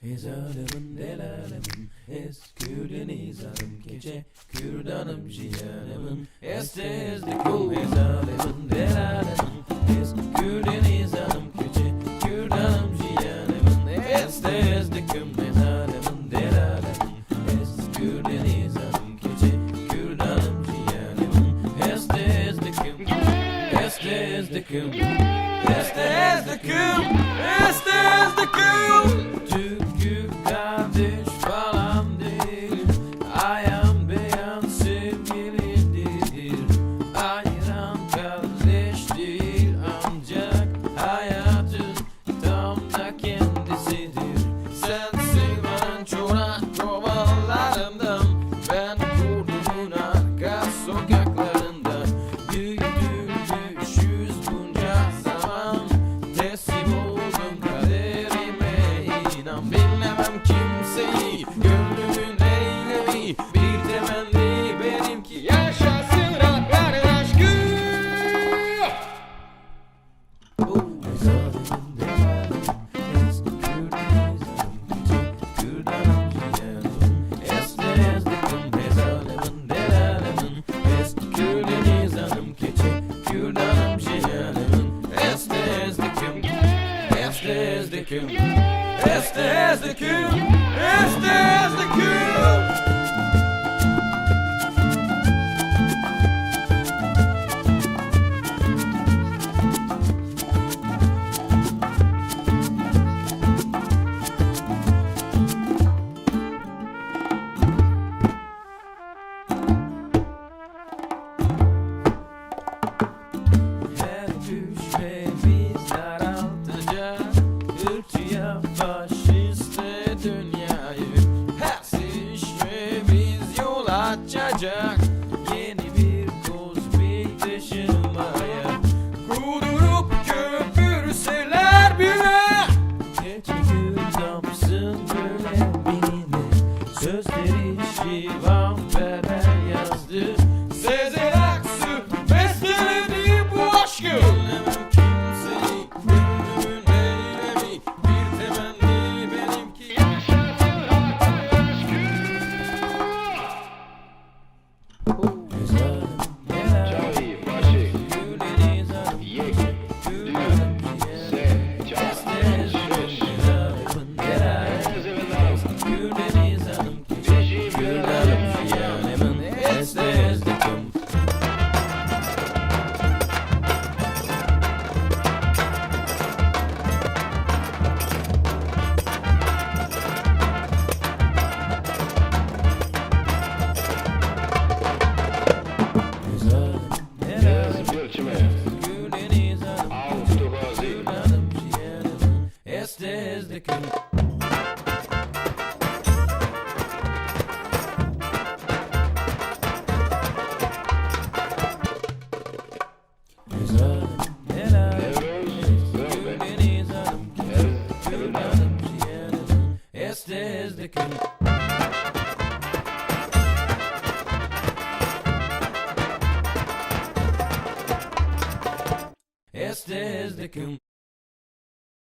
xezala'nın delala'nın eskülü nizanim keça kurdan'ım jiyanımın estezdikum xezala'nın delala'nın eskülü nizanim keça kurdan'ım jiyanımın estezdikum xezala'nın delala'nın eskülü nizanim keça kurdan'ım jiyanımın estezdikum estezdikum estezdikum estezdikum Türk'ü kardeş falan değil ayan beyan sevgilidir ayıran kalleş değil ancak hayatın tam da kendisidir sensin ben çorak kovalarından ben kurdun'un arka sokaklarında büyüdüm düşüz bunca zaman teslim oldum kaderime inan bilmem kimseyi gönlümün eylemi bir temenni benimki yaşasın Rabların aşkı xezala'nın delala'nın eskülü nizanim keça kurdan'ım jiyanımın estezdikum xezala'nın delala'nın eskülü nizanim keça kurdan'ım jiyanımın estezdikum estezdikum estezdikum estezdikum Her düşmemiz daraltacak ırkçıya faşiste dünyayı her sevişmemiz yol açacak yeni bir kozmik taşınmaya kudurup köpürseler bile keça kurda'msın böyle birine sözleri Şivan Perwer yazdı Sezen Aksu besteledi bu aşkı bilemem kimseyi gönlümün eylemi bir temenni benimki yaşasın Rabların aşkı xezala'nın delala'nın eskülü nizanim keça kurdan'ım jiyanımın estezdikum xezala'nın delala'nın eskülü nizanim keça kurdan'ım jiyanımın estezdikum Estezdikum xezala'nın delala'nın eskülü nizanim keça kurdan'ım jiyanımın estezdikum